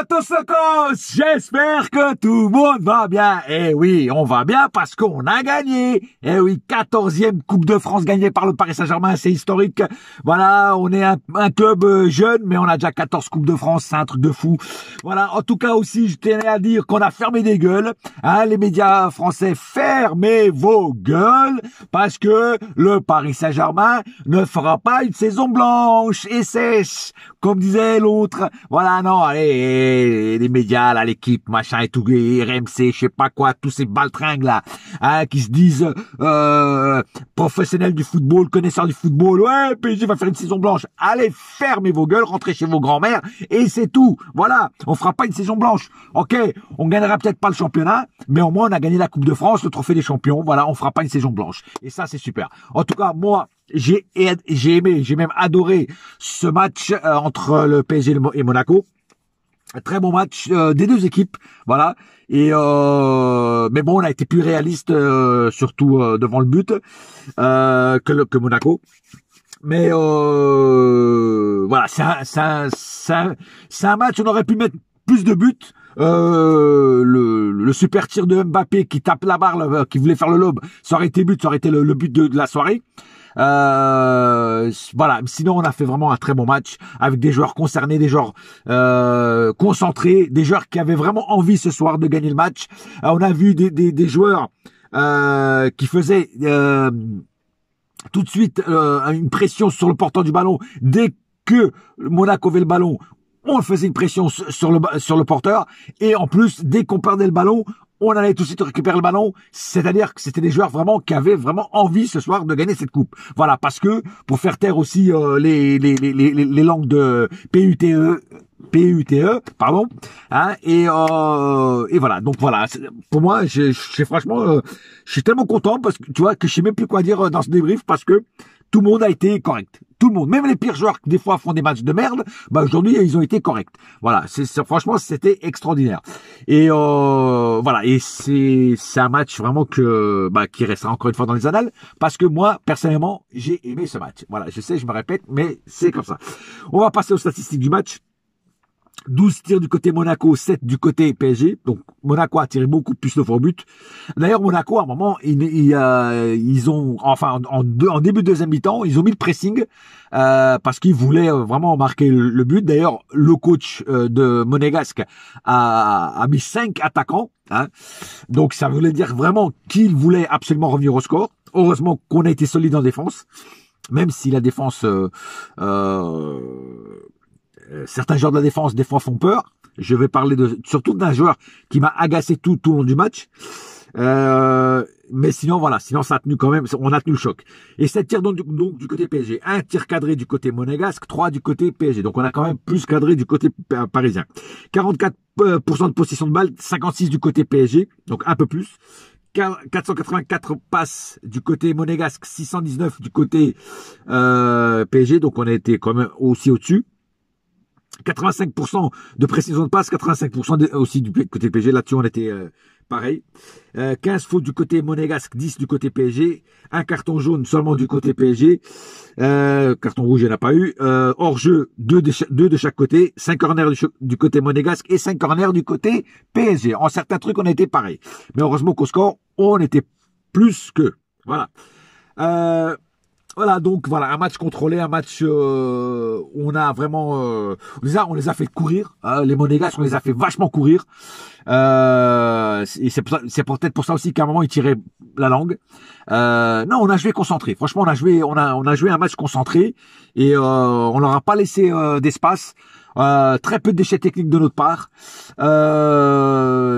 Tosokos, j'espère que tout le monde va bien. Eh oui, on va bien parce qu'on a gagné. Eh oui, 14e Coupe de France gagnée par le Paris Saint-Germain, c'est historique. Voilà, on est un club jeune, mais on a déjà 14 Coupes de France, c'est un truc de fou. Voilà, en tout cas aussi, je tenais à dire qu'on a fermé des gueules. Hein, les médias français, fermez vos gueules parce que le Paris Saint-Germain ne fera pas une saison blanche et sèche, comme disait l'autre. Voilà, non, allez, les médias, là, l'équipe, machin et tout, RMC, je sais pas quoi, tous ces baltringues là, hein, qui se disent professionnels du football, connaisseurs du football, ouais, PSG va faire une saison blanche. Allez, fermez vos gueules, rentrez chez vos grands-mères, et c'est tout. Voilà, on fera pas une saison blanche. Ok, on gagnera peut-être pas le championnat, mais au moins on a gagné la Coupe de France, le trophée des champions, voilà, on fera pas une saison blanche. Et ça, c'est super. En tout cas, moi, j'ai aimé, j'ai même adoré ce match entre le PSG et Monaco. Un très bon match des deux équipes, voilà. Et mais bon, on a été plus réaliste, surtout devant le but que Monaco. Mais voilà, c'est un match où on aurait pu mettre plus de buts. Le super tir de Mbappé qui tape la barre, qui voulait faire le lob, ça aurait été but, ça aurait été le but de la soirée. Voilà. Sinon, on a fait vraiment un très bon match avec des joueurs concernés, des joueurs concentrés, des joueurs qui avaient vraiment envie ce soir de gagner le match. On a vu des joueurs qui faisaient tout de suite une pression sur le porteur du ballon. Dès que Monaco avait le ballon, on faisait une pression sur le porteur. Et en plus, dès qu'on perdait le ballon, on allait tout de suite récupérer le ballon, c'est-à-dire que c'était des joueurs vraiment qui avaient vraiment envie ce soir de gagner cette coupe. Voilà, parce que pour faire taire aussi les langues de PUTE, pardon, hein, et voilà. Donc voilà, pour moi, franchement, je suis tellement content parce que tu vois que je sais même plus quoi dire dans ce débrief parce que tout le monde a été correct. Tout le monde, même les pires joueurs qui des fois font des matchs de merde, bah aujourd'hui ils ont été corrects. Voilà, franchement c'était extraordinaire. Et voilà, et c'est un match vraiment qui restera encore une fois dans les annales parce que moi personnellement j'ai aimé ce match. Voilà, je sais, je me répète, mais c'est comme ça. On va passer aux statistiques du match. 12 tirs du côté Monaco, 7 du côté PSG. Donc Monaco a tiré beaucoup plus de fois au but. D'ailleurs Monaco à un moment ils ont enfin en début de deuxième mi-temps ils ont mis le pressing parce qu'ils voulaient vraiment marquer le but. D'ailleurs le coach de Monégasque a mis 5 attaquants. Hein. Donc ça voulait dire vraiment qu'il voulait absolument revenir au score. Heureusement qu'on a été solide en défense, même si la défense certains joueurs de la défense des fois font peur. Je vais parler surtout d'un joueur qui m'a agacé tout le long du match. Mais sinon voilà, sinon ça a tenu quand même, on a tenu le choc. Et 7 tirs donc du côté PSG, 1 tir cadré du côté monégasque, 3 du côté PSG. Donc on a quand même plus cadré du côté parisien. 44% de possession de balle, 56 du côté PSG, donc un peu plus. 484 passes du côté monégasque, 619 du côté PSG, donc on a été quand même aussi au-dessus. 85% de précision de passe, 85% aussi du côté PSG. Là-dessus, on était pareil. 15 fautes du côté monégasque, 10 du côté PSG. Un carton jaune seulement du côté PSG. Carton rouge, il n'y en a pas eu. Hors-jeu, 2 de chaque côté. 5 corners du côté monégasque et 5 corners du côté PSG. En certains trucs, on a été pareil. Mais heureusement qu'au score, on était plus que. Voilà. Voilà, donc voilà, un match contrôlé, un match où on a vraiment on les a fait courir, les Monégasques, on les a fait vachement courir. Et c'est peut-être pour ça aussi qu'à un moment ils tiraient la langue. Non, on a joué concentré. Franchement, on a joué un match concentré et on leur a pas laissé d'espace. Très peu de déchets techniques de notre part.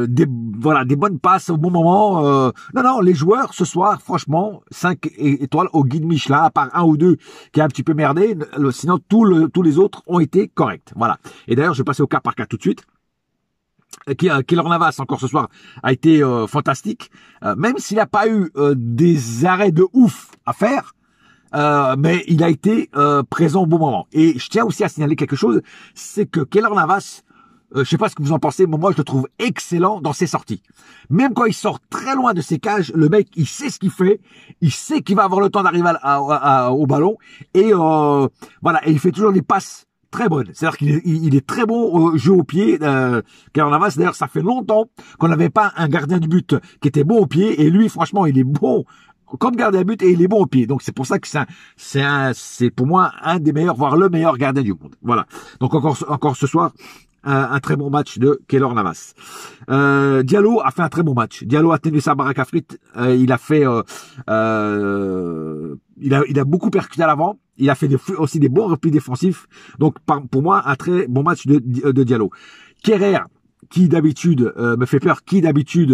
Des bonnes passes au bon moment. Non, les joueurs ce soir, franchement, 5 étoiles au guide Michelin, à part un ou deux qui a un petit peu merdé. Sinon, tous les autres ont été corrects. Voilà. Et d'ailleurs, je vais passer au cas par cas tout de suite. Keylor Navas encore ce soir a été fantastique, même s'il n'a pas eu des arrêts de ouf à faire. Mais il a été présent au bon moment. Et je tiens aussi à signaler quelque chose, c'est que Keylor Navas, je sais pas ce que vous en pensez, mais moi je le trouve excellent dans ses sorties. Même quand il sort très loin de ses cages, le mec il sait ce qu'il fait, il sait qu'il va avoir le temps d'arriver au ballon et voilà, et il fait toujours des passes très bonne. C'est-à-dire qu'il est très bon au jeu au pied. Keylor Navas, d'ailleurs, ça fait longtemps qu'on n'avait pas un gardien de but qui était bon au pied. Et lui, franchement, il est bon comme gardien de but et il est bon au pied. Donc c'est pour ça que c'est pour moi un des meilleurs, voire le meilleur gardien du monde. Voilà. Donc encore ce soir, un très bon match de Keylor Navas. Diallo a fait un très bon match. Diallo a tenu sa baraque à frites. Il a fait, il a beaucoup percuté à l'avant. Il a fait aussi des bons replis défensifs. Donc pour moi, un très bon match de Diallo. Kerrer, qui d'habitude me fait peur, qui d'habitude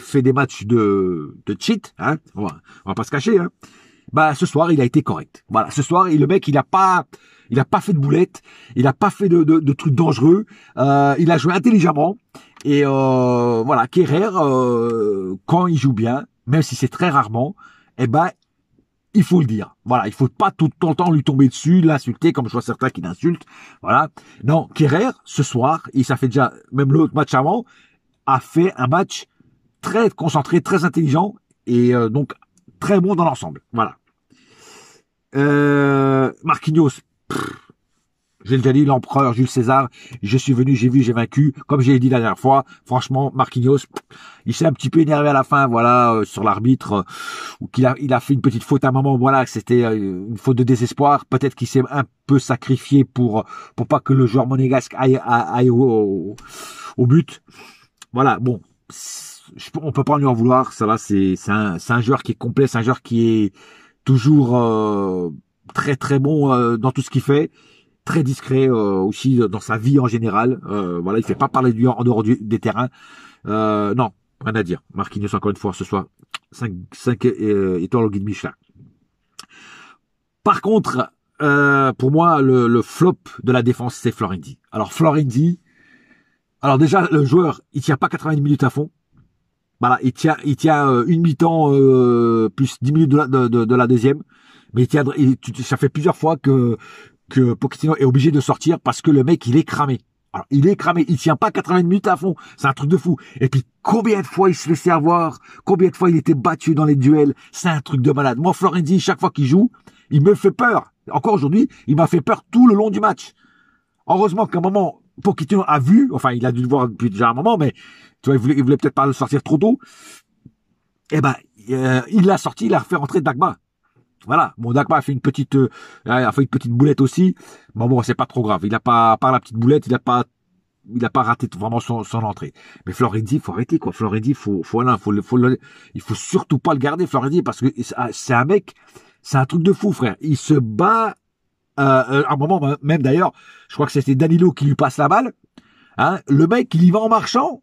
fait des matchs de cheat, hein, on va pas se cacher, hein. Bah ce soir il a été correct. Voilà, ce soir le mec il a pas fait de boulettes, il a pas fait de trucs dangereux, il a joué intelligemment et voilà, Kerrer quand il joue bien, même si c'est très rarement, eh ben il faut le dire. Voilà, il faut pas tout le temps lui tomber dessus, l'insulter comme je vois certains qui l'insultent. Voilà. Non, Kerrer, ce soir, ça fait déjà, même l'autre match avant, a fait un match très concentré, très intelligent et donc très bon dans l'ensemble. Voilà. Marquinhos, j'ai déjà dit, l'empereur Jules César, je suis venu, j'ai vu, j'ai vaincu. Comme j'ai dit la dernière fois, franchement, Marquinhos, il s'est un petit peu énervé à la fin, voilà, sur l'arbitre, ou qu'il a fait une petite faute à un moment, voilà, que c'était une faute de désespoir. Peut-être qu'il s'est un peu sacrifié pour pas que le joueur monégasque aille au but. Voilà, bon, on peut pas lui en vouloir, ça va, c'est un joueur qui est complet, c'est un joueur qui est toujours très très bon dans tout ce qu'il fait. Très discret aussi dans sa vie en général. Voilà, il fait pas parler de lui en dehors des terrains. Non, rien à dire. Marquinhos encore une fois ce soir, 5 étoiles au guide Michelin. Par contre, pour moi, le flop de la défense, c'est Florenzi. Alors Florenzi, déjà le joueur, il tient pas 90 minutes à fond. Voilà, il tient une mi-temps plus 10 minutes de la deuxième. Mais ça fait plusieurs fois que Pochettino est obligé de sortir parce que le mec, il est cramé. Alors, il est cramé, il tient pas 80 minutes à fond, c'est un truc de fou. Et puis, combien de fois il se laissait avoir, combien de fois il était battu dans les duels, c'est un truc de malade. Moi, Florenzi, chaque fois qu'il joue, il me fait peur. Encore aujourd'hui, il m'a fait peur tout le long du match. Heureusement qu'à un moment, Pochettino a vu, enfin, il a dû le voir depuis déjà un moment, mais tu vois, il voulait peut-être pas le sortir trop tôt. Eh ben, il l'a sorti, il a fait rentrer Dagba. Voilà, bon, Dagba a fait une petite boulette aussi. Bon, c'est pas trop grave. Il a pas, par la petite boulette, il a pas raté vraiment son entrée. Mais Florenzi, faut arrêter, quoi. Florenzi, il faut surtout pas le garder, Florenzi, parce que c'est un mec, c'est un truc de fou, frère. Il se bat, à un moment, même d'ailleurs, je crois que c'était Danilo qui lui passe la balle, hein. Le mec, il y va en marchant.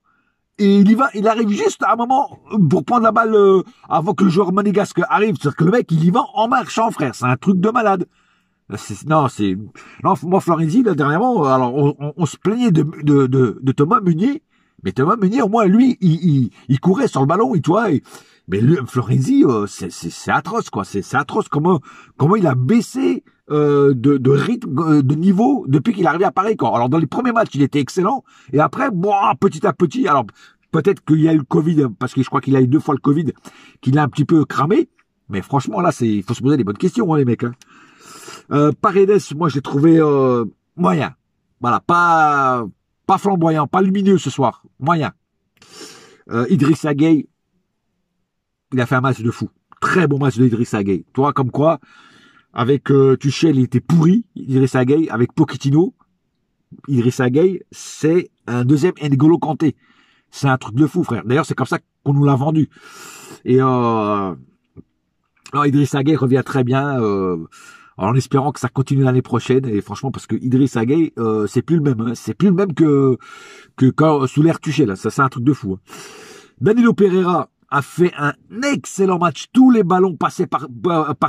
Et il arrive juste à un moment pour prendre la balle avant que le joueur monégasque arrive. C'est-à-dire que le mec, il y va en marchant, frère. C'est un truc de malade. Non, moi, Florenzi, là, dernièrement, alors, on se plaignait de Thomas Meunier. Mais Thomas Meunier, au moins, lui, il courait sur le ballon, tu vois. Mais lui, Florenzi, c'est atroce, quoi. C'est atroce comment il a baissé de rythme, de niveau depuis qu'il est arrivé à Paris, quoi. Alors dans les premiers matchs, il était excellent, et après, bon, petit à petit, alors peut-être qu'il y a eu le Covid, parce que je crois qu'il a eu 2 fois le Covid, qu'il a un petit peu cramé. Mais franchement, là, il faut se poser des bonnes questions, hein, les mecs. Hein. Paredes, moi, j'ai trouvé moyen. Voilà, pas flamboyant, pas lumineux ce soir, moyen. Idrissa Gueye, il a fait un match de fou. Très bon match de Idrissa Gueye. Toi, comme quoi, avec Tuchel, il était pourri, Idrissa Gueye. Avec Pochettino, Idrissa Gueye, c'est un deuxième N'Golo Kanté. C'est un truc de fou, frère. D'ailleurs, c'est comme ça qu'on nous l'a vendu. Et alors, Idrissa Gueye revient très bien, en espérant que ça continue l'année prochaine. Et franchement, parce que Idrissa Gueye, c'est plus le même. Hein. C'est plus le même que quand, sous l'ère Tuchel. Ça, c'est un truc de fou. Hein. Danilo Pereira a fait un excellent match. Tous les ballons passés par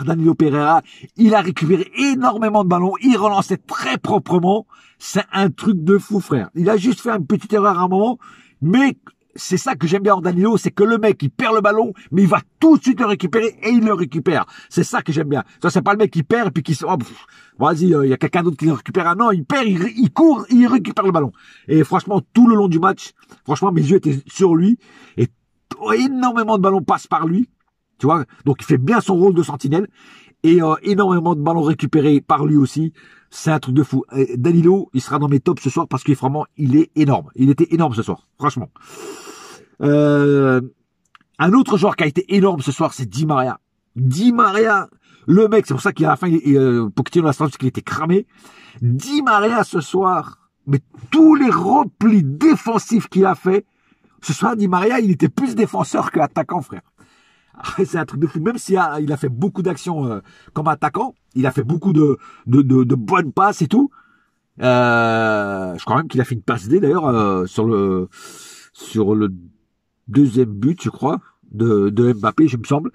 Danilo Pereira. Il a récupéré énormément de ballons. Il relançait très proprement. C'est un truc de fou, frère. Il a juste fait une petite erreur à un moment. Mais c'est ça que j'aime bien en Danilo. C'est que le mec, il perd le ballon, mais il va tout de suite le récupérer et il le récupère. C'est ça que j'aime bien. Ça, c'est pas le mec qui perd et puis qui se... vas-y, il y a quelqu'un d'autre qui le récupère. Ah non, il perd, il court, il récupère le ballon. Et franchement, tout le long du match, franchement, mes yeux étaient sur lui. Et énormément de ballons passent par lui, tu vois, donc il fait bien son rôle de sentinelle, et énormément de ballons récupérés par lui aussi. C'est un truc de fou. Et Danilo, il sera dans mes tops ce soir parce que vraiment, il est énorme. Il était énorme ce soir, franchement. Un autre joueur qui a été énorme ce soir, c'est Di Maria. Di Maria, le mec, c'est pour ça qu'à la fin, Pochettino l'a sorti parce qu'il était cramé. Di Maria ce soir, mais tous les replis défensifs qu'il a fait, ce soir, Di Maria, il était plus défenseur qu'attaquant, frère. C'est un truc de fou. Même s'il a fait beaucoup d'actions comme attaquant, il a fait beaucoup de bonnes passes et tout. Je crois même qu'il a fait une passe D d'ailleurs sur le deuxième but, je crois, de Mbappé, je me semble.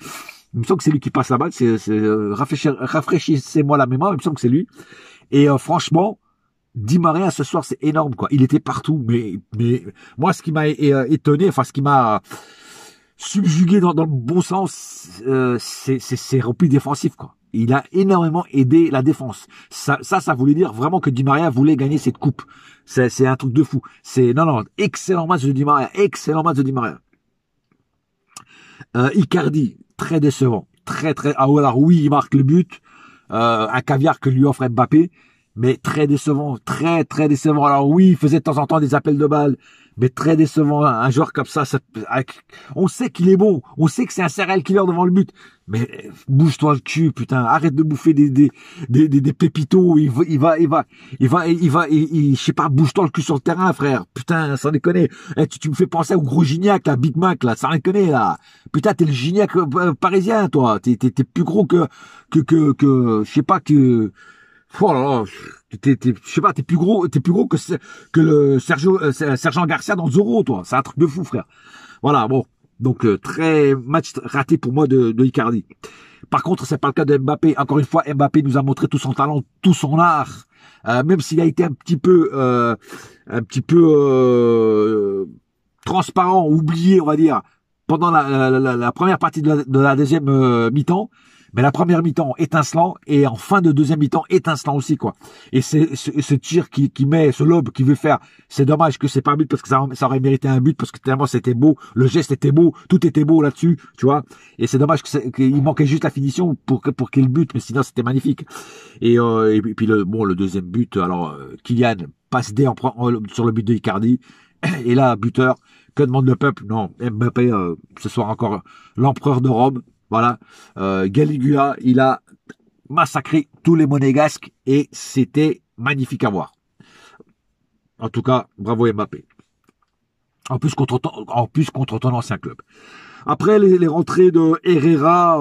Il me semble que c'est lui qui passe la balle. Rafraîchissez-moi la mémoire. Il me semble que c'est lui. Et franchement, Di Maria ce soir, c'est énorme, quoi. Il était partout. Mais moi, ce qui m'a étonné, enfin, ce qui m'a subjugué dans le bon sens, c'est ses replis défensifs, quoi. Il a énormément aidé la défense. Ça voulait dire vraiment que Di Maria voulait gagner cette coupe. C'est un truc de fou. Non, excellent match de Di Maria. Excellent match de Di Maria. Icardi, très décevant. Alors oui, il marque le but. Un caviar que lui offre Mbappé. Mais très décevant. Très décevant. Alors oui, il faisait de temps en temps des appels de balles. Mais très décevant, un joueur comme ça, on sait qu'il est bon, on sait que c'est un serial killer devant le but, mais bouge-toi le cul, putain, arrête de bouffer des pépitos, je sais pas, bouge-toi le cul sur le terrain, frère, putain, sans déconner, tu me fais penser au gros Gignac, là, Big Mac, là, sans déconner, là, putain, t'es le Gignac parisien, toi, t'es plus gros que, je sais pas, que, oh là là, je sais pas, t'es plus gros que le Sergent Garcia dans Zorro, toi. C'est un truc de fou, frère. Voilà, bon. Donc, très match raté pour moi de Icardi. Par contre, c'est pas le cas de Mbappé. Encore une fois, Mbappé nous a montré tout son talent, tout son art. Même s'il a été un petit peu transparent, oublié, on va dire, pendant la première partie de la deuxième mi-temps. Mais la première mi-temps étincelant et en fin de deuxième mi-temps étincelant aussi, quoi. Et c'est ce tir qui met, ce lob qu'il veut faire, c'est dommage que c'est pas un but parce que ça aurait mérité un but parce que tellement c'était beau, le geste était beau, tout était beau là-dessus, tu vois. Et c'est dommage qu'il manquait juste la finition pour qu'il y ait le but, mais sinon c'était magnifique. Et puis le deuxième but, alors Kylian passe D sur le but de Icardi. Et là, buteur, que demande le peuple? Non, Mbappé, ce soir encore l'empereur de Rome. Voilà, Galigula, il a massacré tous les monégasques et c'était magnifique à voir. En tout cas, bravo Mbappé. En plus contre ton ancien club. Après les rentrées de Herrera,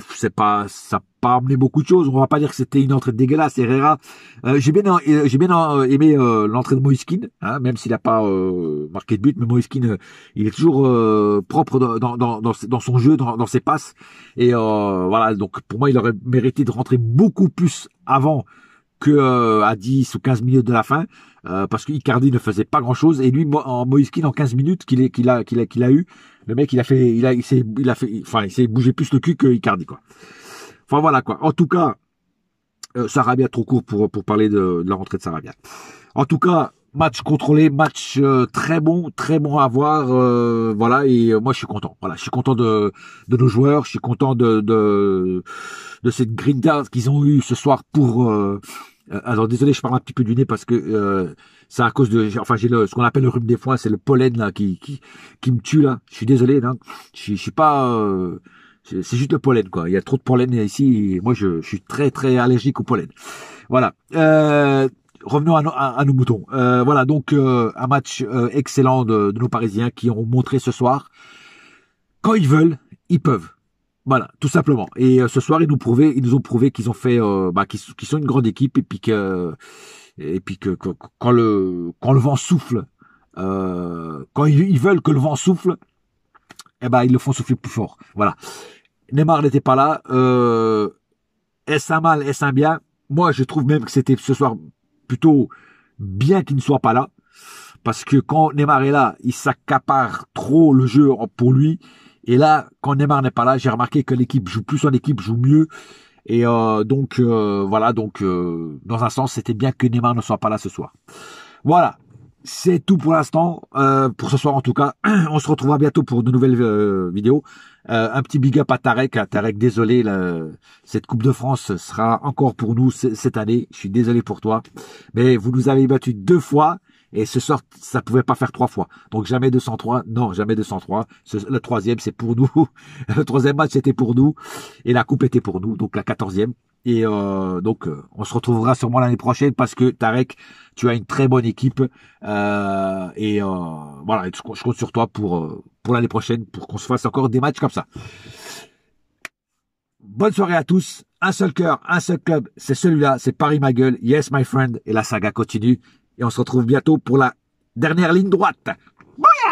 ça n'a pas amené beaucoup de choses. On va pas dire que c'était une entrée dégueulasse. Herrera, j'ai bien aimé l'entrée de Moïse Kean, hein, même s'il n'a pas marqué de but, mais Moïse Kean, il est toujours propre dans son jeu, dans ses passes. Et voilà, donc pour moi, il aurait mérité de rentrer beaucoup plus avant que à 10 ou 15 minutes de la fin, parce que Icardi ne faisait pas grand chose, et lui, Moïse Kean, en 15 minutes qu'il a eu, le mec, il s'est bougé plus le cul que Icardi, quoi. Enfin, voilà, quoi. En tout cas, Sarabia, trop court pour parler de la rentrée de Sarabia. En tout cas, match contrôlé, match très bon à voir, voilà, et moi je suis content. Voilà, je suis content de nos joueurs, je suis content de cette grinta qu'ils ont eu ce soir pour alors désolé, je parle un petit peu du nez parce que c'est à cause de, enfin j'ai ce qu'on appelle le rhume des foins, c'est le pollen là qui me tue là. Je suis désolé, hein. Je suis pas c'est juste le pollen, quoi. Il y a trop de pollen ici. Et moi, je suis très allergique au pollen. Voilà. Revenons à nos moutons. Voilà, donc un match excellent de nos Parisiens qui ont montré ce soir, quand ils veulent, ils peuvent. Voilà, tout simplement. Et ce soir, ils nous ont prouvé qu'ils ont fait, qu'ils sont une grande équipe et puis que quand le vent souffle, quand ils veulent que le vent souffle, eh ben ils le font souffler plus fort. Voilà. Neymar n'était pas là. Est-ce un mal, est-ce un bien? Moi, je trouve même que c'était ce soir plutôt bien qu'il ne soit pas là, parce que quand Neymar est là, il s'accapare trop le jeu pour lui. Et là, quand Neymar n'est pas là, j'ai remarqué que l'équipe joue plus en équipe, joue mieux. Et voilà, donc dans un sens, c'était bien que Neymar ne soit pas là ce soir. Voilà. c'est tout pour l'instant, pour ce soir en tout cas. On se retrouvera bientôt pour de nouvelles vidéos. Un petit big up à Tarek. Tarek, désolé, cette Coupe de France sera encore pour nous cette année. Je suis désolé pour toi. Mais vous nous avez battu 2 fois. Et ce soir, ça pouvait pas faire 3 fois. Donc jamais 203. Non, jamais 203. Le troisième, c'est pour nous. Le troisième match, c'était pour nous. Et la coupe était pour nous. Donc la 14e. Et donc, on se retrouvera sûrement l'année prochaine parce que Tarek, tu as une très bonne équipe. Voilà, je compte sur toi pour l'année prochaine, pour qu'on se fasse encore des matchs comme ça. Bonne soirée à tous. Un seul cœur, un seul club. C'est celui-là, c'est Paris ma gueule. Yes, my friend. Et la saga continue. Et on se retrouve bientôt pour la dernière ligne droite. Bouya!